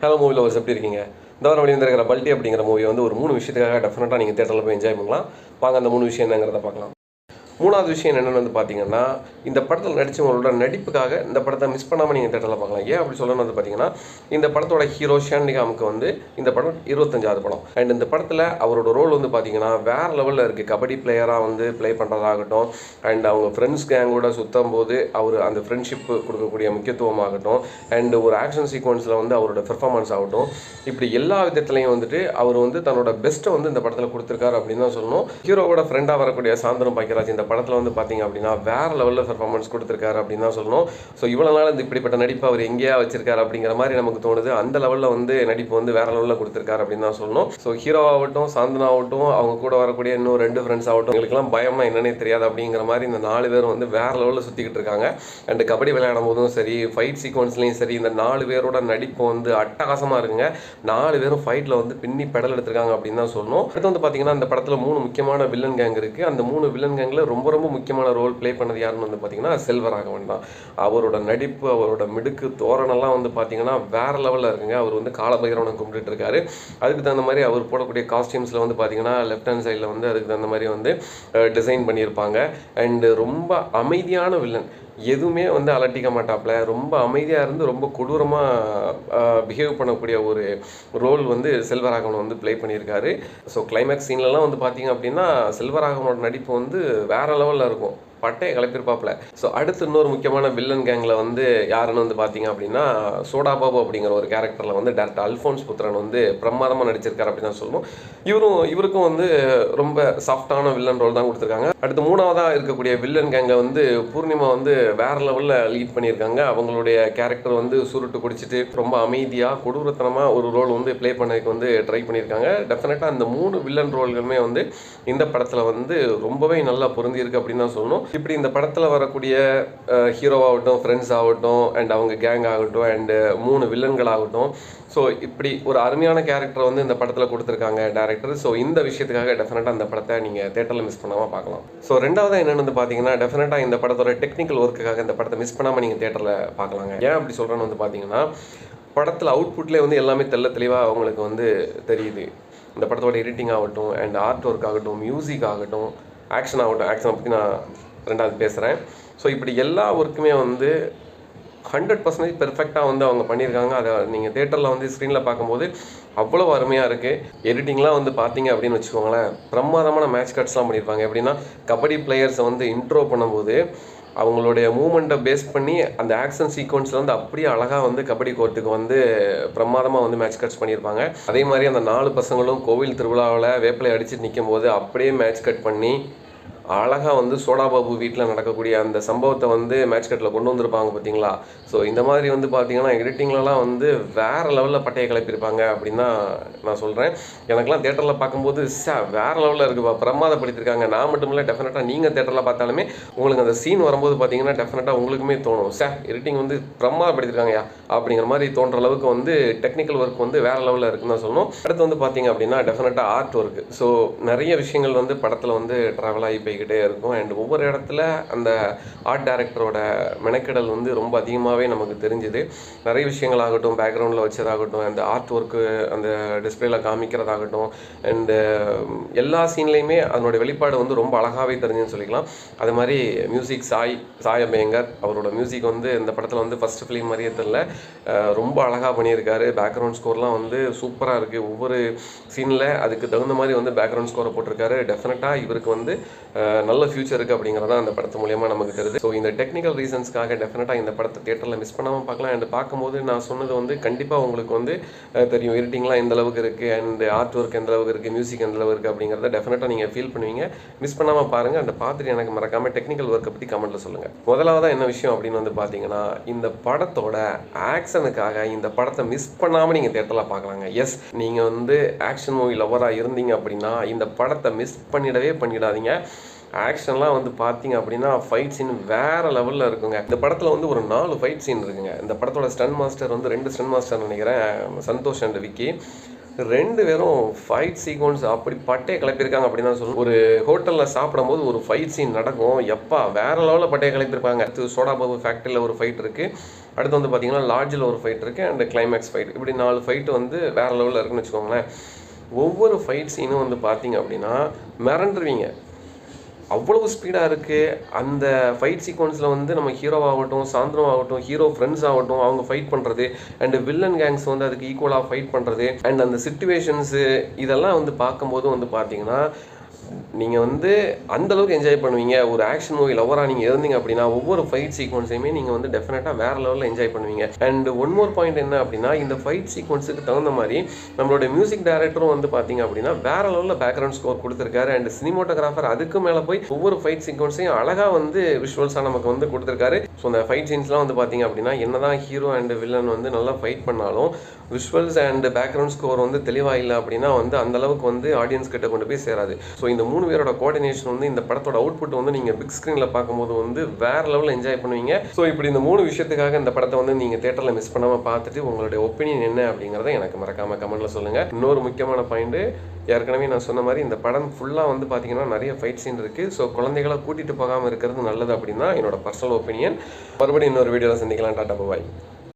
Hello movie lovers, எப்படி இருக்கீங்க? இந்த வாரம் வெளிவந்திருக்கிற பல்ட்டி அப்படிங்கிற மூவி வந்து ஒரு 3 விஷயத்துக்காக டெஃபினட்டாக நீங்கள் தேட்டரில் போய் என்ஜாய் பண்ணலாம். வாங்க அந்த 3 விஷயம் என்னங்கிறத பார்க்கலாம். மூணாவது விஷயம் என்னென்னு வந்து பார்த்தீங்கன்னா, இந்த படத்தில் நடித்தவங்களோட நடிப்புக்காக இந்த படத்தை மிஸ் பண்ணாமல் நீங்கள் தேட்டரில் பார்க்கலாம். ஏன் அப்படி சொல்லணும்னு வந்து பார்த்தீங்கன்னா, இந்த படத்தோட ஹீரோ ஷான் நிகாமுக்கு வந்து இந்த படம் 25வது படம். அண்ட் இந்த படத்தில் அவரோட ரோல் வந்து பார்த்தீங்கன்னா வேறு லெவலில் இருக்குது. கபடி பிளேயராக வந்து ப்ளே பண்ணுறதாகட்டும், அண்ட் அவங்க ஃப்ரெண்ட்ஸ் கேங்கோட சுற்றும் போது அவர் அந்த ஃப்ரெண்ட்ஷிப்பு கொடுக்கக்கூடிய முக்கியத்துவமாகட்டும், அண்ட் ஒரு ஆக்ஷன் சீக்வன்ஸில் வந்து அவரோட பெர்ஃபார்மன்ஸ் ஆகட்டும், இப்படி எல்லா விதத்துலையும் வந்துட்டு அவர் வந்து தன்னோட பெஸ்ட்டை வந்து இந்த படத்தில் கொடுத்துருக்காரு அப்படின்னு தான் சொல்லணும். ஹீரோவோட ஃப்ரெண்டாக வரக்கூடிய சாந்தனம் பாக்கியராஜ் இந்த படத்தில் வந்து பார்த்தீங்க அப்படின்னா வேறு லெவலில் பெர்ஃபார்மன்ஸ் கொடுத்துருக்காரு அப்படின்னு தான் சொல்லணும். ஸோ இவ்வளோ நாள் இந்த இப்படிப்பட்ட நடிப்பு அவர் எங்கேயா வச்சிருக்காரு அப்படிங்கிற மாதிரி நமக்கு தோணுது. அந்த லெவலில் வந்து நடிப்பு வந்து வேறு லெவலில் கொடுத்துருக்காரு அப்படின்னு தான் சொல்லணும். ஸோ ஹீரோ ஆகட்டும், சாந்தனா ஆகட்டும், அவங்க கூட வரக்கூடிய இன்னும் 2 ஃப்ரெண்ட்ஸ் ஆகட்டும், எங்களுக்குலாம் பயம்னா என்னன்னே தெரியாது அப்படிங்கிற மாதிரி இந்த 4 பேர் வந்து வேறு லெவலில் சுற்றிக்கிட்டு இருக்காங்க. அண்ட் கபடி விளையாடும் போதும் சரி, ஃபைட் சீக்வன்ஸ்லையும் சரி, இந்த 4 பேரோட நடிப்பு வந்து அட்டகாசமாக இருக்குங்க. 4 பேரும் ஃபைட்டில் வந்து பின்னி பெடல் எடுத்திருக்காங்க அப்படின்னு தான் சொல்லணும். அடுத்து வந்து பார்த்தீங்கன்னா இந்த படத்தில் 3 முக்கியமான வில்லன் கேங் இருக்குது. அந்த 3 வில்லன் கேங்கில் ரொம்ப முக்கியமான ரோல் ப்ளே பண்ணது யாருன்னு வந்து பார்த்தீங்கன்னா செல்வராகவன் தான். அவரோட நடிப்பு, அவரோட மிடுக்கு தோரணெல்லாம் வந்து பார்த்தீங்கன்னா வேறு லெவலில் இருக்குங்க. அவர் வந்து காலபைரவனை கும்பிட்டுட்டு இருக்காரு. அதுக்கு தகுந்த மாதிரி அவர் போடக்கூடிய காஸ்டியூம்ஸில் வந்து பார்த்தீங்கன்னா லெஃப்ட் ஹேண்ட் சைடில் வந்து அதுக்கு தகுந்த மாதிரி வந்து டிசைன் பண்ணியிருப்பாங்க. அண்டு ரொம்ப அமைதியான வில்லன், எதுவுமே வந்து அலட்டிக்க மாட்டாப்புல, ரொம்ப அமைதியாக இருந்து ரொம்ப கொடூரமாக பிஹேவ் பண்ணக்கூடிய ஒரு ரோல் வந்து செல்வராகவன் வந்து ப்ளே பண்ணியிருக்காரு. ஸோ கிளைமேக்ஸ் சீன்லலாம் வந்து பார்த்தீங்க அப்படின்னா செல்வராகவனோட நடிப்பு வந்து வேறு லெவலில் இருக்கும். பட்டையை கிளப்பியிருப்பாப்புல. ஸோ அடுத்து இன்னொரு முக்கியமான வில்லன் கேங்கில் வந்து யாருன்னு வந்து பார்த்தீங்க அப்படின்னா சோடா பாபு அப்படிங்கிற ஒரு கேரக்டரில் வந்து டேரக்டர் அல்ஃபோன்ஸ் புத்திரன் வந்து பிரமாதமாக நடிச்சிருக்காரு அப்படின்னு தான் சொல்லணும். இவருக்கும் வந்து ரொம்ப சாஃப்டான வில்லன் ரோல் தான் கொடுத்துருக்காங்க. அடுத்து 3வதாக இருக்கக்கூடிய வில்லன் கேங்கை வந்து பூர்ணிமா வந்து வேறு லெவலில் லீட் பண்ணியிருக்காங்க. அவங்களுடைய கேரக்டர் வந்து சுருட்டு குடிச்சிட்டு ரொம்ப அமைதியாக கொடூரத்தனமாக ஒரு ரோல் வந்து ப்ளே பண்ணதுக்கு வந்து ட்ரை பண்ணியிருக்காங்க. டெஃபினட்டாக அந்த 3 வில்லன் ரோல்களுமே வந்து இந்த படத்தில் வந்து ரொம்பவே நல்லா பொருந்திருக்கு அப்படின்னு தான் சொல்லணும். இப்படி இந்த படத்தில் வரக்கூடிய ஹீரோவாகட்டும், ஃப்ரெண்ட்ஸ் ஆகட்டும், அண்ட் அவங்க கேங் ஆகட்டும், அண்டு 3 வில்லன்கள் ஆகட்டும், ஸோ இப்படி ஒரு அருமையான கேரக்டர் வந்து இந்த படத்தில் கொடுத்துருக்காங்க டேரக்டர். ஸோ இந்த விஷயத்துக்காக டெஃபினட்டாக அந்த படத்தை நீங்கள் தேட்டரில் மிஸ் பண்ணாமல் பார்க்கலாம். ஸோ ரெண்டாவது என்னென்னு வந்து பார்த்தீங்கன்னா டெஃபினட்டாக இந்த படத்தோட டெக்னிக்கல் ஒர்க்குக்காக இந்த படத்தை மிஸ் பண்ணாமல் நீங்கள் தேட்டரில் பார்க்கலாங்க. ஏன் அப்படி சொல்கிறேன்னு வந்து பார்த்தீங்கன்னா படத்தில் அவுட்புட்லேயே வந்து எல்லாமே தெளிவாக அவங்களுக்கு வந்து தெரியுது. இந்த படத்தோட எடிட்டிங் ஆகட்டும், அண்ட் ஆர்ட் ஒர்க் ஆகட்டும், மியூசிக் ஆகட்டும், ஆக்ஷன் ஆகட்டும். ஆக்ஷனை பற்றி நான் ரெண்டாவது பேசுகிறேன். ஸோ இப்படி எல்லா ஒர்க்குமே வந்து 100% பெர்ஃபெக்டாக வந்து அவங்க பண்ணியிருக்காங்க. அதை நீங்கள் தேட்டரில் வந்து ஸ்க்ரீனில் பார்க்கும்போது அவ்வளோ அருமையாக இருக்குது. எடிட்டிங்லாம் வந்து பார்த்தீங்க அப்படின்னு வச்சுக்கோங்களேன், பிரமாதமான மேட்ச் கட்ஸ்லாம் பண்ணியிருப்பாங்க. எப்படின்னா கபடி பிளேயர்ஸை வந்து இன்ட்ரோ பண்ணும்போது அவங்களுடைய மூமெண்ட்டை பேஸ் பண்ணி அந்த ஆக்ஷன் சீக்வன்ஸில் வந்து அப்படியே அழகாக வந்து கபடி கோர்ட்டுக்கு வந்து பிரமாதமாக வந்து மேட்ச் கட்ஸ் பண்ணியிருப்பாங்க. அதே மாதிரி அந்த 4 பசங்களும் கோவில் திருவிழாவில் வேப்பிலை அடிச்சுட்டு நிற்கும் போது அப்படியே மேட்ச் கட் பண்ணி அழகாக வந்து சோடாபாபு வீட்டில் நடக்கக்கூடிய அந்த சம்பவத்தை வந்து மேட்ச் கட்டில் கொண்டு வந்திருப்பாங்க பார்த்தீங்களா. ஸோ இந்த மாதிரி வந்து பார்த்தீங்கன்னா எடிட்டிங்லலாம் வந்து வேறு லெவலில் பட்டையை கிளப்பியிருப்பாங்க அப்படின்னு தான் நான் சொல்கிறேன். எனக்குலாம் தேட்டரில் பார்க்கும்போது வேறு லெவலில் இருக்குப்பா, பிரமாதப்படுத்தியிருக்காங்க. நான் மட்டும் இல்லை, டெஃபினட்டாக நீங்கள் தேட்டரில் பார்த்தாலுமே உங்களுக்கு அந்த சீன் வரும்போது பார்த்தீங்கன்னா டெஃபினட்டாக உங்களுக்குமே தோணும், எடிட்டிங் வந்து பிரமாதப்படுத்தியிருக்காங்கயா அப்படிங்கிற மாதிரி தோன்ற அளவுக்கு வந்து டெக்னிக்கல் ஒர்க் வந்து வேறு லெவலில் இருக்குன்னு தான் சொல்லணும். அடுத்து வந்து பார்த்தீங்க அப்படின்னா டெஃபினட்டாக ஆர்ட் ஒர்க்கு. ஸோ நிறைய விஷயங்கள் வந்து படத்தில் வந்து ட்ராவல் ஆகி போய்கிட்டே இருக்கும். அண்ட் ஒவ்வொரு இடத்துல அந்த ஆர்ட் டைரக்டரோட மெனக்கெடல் வந்து ரொம்ப அதிகமாகவே நமக்கு தெரிஞ்சுது. நிறைய விஷயங்கள் ஆகட்டும், பேக்ரவுண்டில் வச்சதாகட்டும், அந்த ஆர்ட் ஒர்க்கு அந்த டிஸ்பிளேல காமிக்கிறதாகட்டும், அண்டு எல்லா சீன்லேயுமே அதனுடைய வெளிப்பாடு வந்து ரொம்ப அழகாகவே தெரிஞ்சுன்னு சொல்லிக்கலாம். அது மாதிரி மியூசிக் சாய் அபயங்கர் அவரோட மியூசிக் வந்து இந்த படத்தில் வந்து ஃபஸ்ட் ஃபிலிம் மாதிரியே தெரியல, ரொம்ப அழகாக பண்ணியிருக்காரு. பேக்ரவுண்ட் ஸ்கோர்லாம் வந்து சூப்பராக இருக்குது. ஒவ்வொரு சீனில் அதுக்கு தகுந்த மாதிரி வந்து பேக்ரவுண்ட் ஸ்கோரை போட்டிருக்காரு. டெஃபினட்டாக இவருக்கு வந்து நல்ல ஃபியூச்சர் இருக்குது அப்படிங்கிறத அந்த படத்து மூலியமாக நமக்கு தெரியுது. ஸோ இந்த டெக்னிக்கல் ரீசன்ஸ்க்காக டெஃபினட்டாக இந்த படத்தை தேட்டரில் மிஸ் பண்ணாமல் பார்க்கலாம். அண்ட் பார்க்கும்போது நான் சொன்னது வந்து கண்டிப்பாக உங்களுக்கு வந்து தெரியும், எடிட்டிங்லாம் எந்த அளவுக்கு இருக்குது, அண்ட் ஆர்ட் ஒர்க் எந்த அளவுக்கு இருக்குது, மியூசிக் எந்த அளவுக்கு இருக்குது அப்படிங்கிறத டெஃபினட்டாக நீங்கள் ஃபீல் பண்ணுவீங்க. மிஸ் பண்ணாமல் பாருங்கள். அந்த பார்த்துட்டு எனக்கு மறக்காமல் டெக்னிக்கல் ஒர்க்கை பற்றி கமெண்ட்டில் சொல்லுங்கள். முதலாவதாக என்ன விஷயம் அப்படின்னு வந்து பார்த்தீங்கன்னா இந்த படத்தோட ஆக்ஷனுக்காக இந்த படத்தை மிஸ் பண்ணாமல் நீங்கள் தேட்டரில் பார்க்கலாங்க. எஸ், நீங்கள் வந்து ஆக்ஷன் மூவி லவராக இருந்தீங்க அப்படின்னா இந்த படத்தை மிஸ் பண்ணிடாதீங்க. ஆக்ஷன்லாம் வந்து பார்த்தீங்க அப்படின்னா ஃபைட் சீன் வேறு லெவலில் இருக்குங்க. இந்த படத்தில் வந்து ஒரு 4 ஃபைட் சீன் இருக்குங்க. இந்த படத்தோட ஸ்டன் மாஸ்டர் வந்து 2 ஸ்டன் மாஸ்டர் நினைக்கிறேன், சந்தோஷ் அண்ட் விக்கி. 2 பேரும் ஃபைட் சீக்வன்ஸ் அப்படி பட்டையை கிளப்பியிருக்காங்க அப்படின்னு தான் சொல்லணும். ஒரு ஹோட்டலில் சாப்பிடும்போது ஒரு ஃபைட் சீன் நடக்கும், எப்பா வேறு லெவலில் பட்டையை கிளப்பியிருப்பாங்க. அடுத்து சோடா பாபு ஃபேக்ட்ரியில் ஒரு ஃபைட் இருக்குது, அடுத்து வந்து பார்த்தீங்கன்னா லாட்ஜில் ஒரு ஃபைட் இருக்குது, அண்ட் கிளைமேக்ஸ் ஃபைட், இப்படி 4 ஃபைட்டு வந்து வேறு லெவலில் இருக்குன்னு வச்சுக்கோங்களேன். ஒவ்வொரு ஃபைட் சீனும் வந்து பார்த்தீங்க அப்படின்னா மிரண்டுருவீங்க, அவ்வளவு ஸ்பீடாக இருக்குது. அந்த ஃபைட் சீக்வன்ஸில் வந்து நம்ம ஹீரோவாகட்டும், சாந்திரமாகட்டும், ஹீரோ ஃப்ரெண்ட்ஸ் ஆகட்டும், அவங்க ஃபைட் பண்ணுறது, அண்டு வில்லன் கேங்ஸ் வந்து அதுக்கு ஈக்குவலாக ஃபைட் பண்ணுறது, அண்ட் அந்த சிச்சுவேஷன்ஸு இதெல்லாம் வந்து பார்க்கும்போது வந்து பார்த்தீங்கன்னா நீங்கள் வந்து அந்தளவுக்கு என்ஜாய் பண்ணுவீங்க. ஒரு ஆக்ஷன் மூவி லவராக நீங்கள் இருந்தீங்க அப்படின்னா ஒவ்வொரு ஃபைட் சீக்வன்ஸையுமே நீங்கள் வந்து டெஃபினட்டாக வேறு லெவலில் என்ஜாய் பண்ணுவீங்க. அண்ட் ஒன் மோர் பாயிண்ட் என்ன அப்படின்னா, இந்த ஃபைட் சீக்வன்ஸுக்கு தகுந்த மாதிரி நம்மளோட மியூசிக் டைரக்டரும் வந்து பார்த்தீங்க அப்படின்னா வேறு லெவலில் பேக்ரவுண்ட் ஸ்கோர் கொடுத்துருக்காரு. அண்ட் சினிமோட்டோகிராஃபர் அதுக்கு மேலே போய் ஒவ்வொரு ஃபைட் சீக்வன்ஸையும் அழகாக வந்து விஷுவல்ஸாக நமக்கு வந்து கொடுத்துருக்காரு. ஸோ அந்த ஃபைட் சீன்ஸ்லாம் வந்து பார்த்தீங்க அப்படின்னா என்னதான் ஹீரோ அண்ட் வில்லன் வந்து நல்லா ஃபைட் பண்ணாலும் விஷுவல்ஸ் அண்ட் பேக்ரவுண்ட் ஸ்கோர் வந்து தெளிவாக இல்லை அப்படின்னா வந்து அந்தளவுக்கு வந்து ஆடியன்ஸ் கிட்ட கொண்டு போய் சேராது. ஸோ இந்த 3 பேரோட கோஆர்டினேஷன் வந்து இந்த படத்தோட அவுட்புட் வந்து நீங்கள் பிக் ஸ்க்ரீனில் பார்க்கும்போது வந்து வேறு லெவலில் என்ஜாய் பண்ணுவீங்க. ஸோ இப்படி இந்த 3 விஷயத்துக்காக இந்த படத்தை வந்து நீங்கள் தேட்டரில் மிஸ் பண்ணாமல் பார்த்துட்டு உங்களுடைய ஒப்பீனியன் என்ன அப்படிங்கிறத எனக்கு மறக்காமல் கமெண்ட்டில் சொல்லுங்கள். இன்னொரு முக்கியமான பாயிண்ட்டு, ஏற்கனவே நான் சொன்ன மாதிரி இந்த படம் ஃபுல்லாக வந்து பார்த்தீங்கன்னா நிறைய ஃபைட் சீன் இருக்குது. ஸோ குழந்தைகளை கூட்டிகிட்டு போகாமல் இருக்கிறது நல்லது அப்படின்னு தான் என்னோட பர்சனல் ஒப்பீனியன். மறுபடியும் இன்னொரு வீடியோவில் சந்திக்கலாம். டாடா பாய்.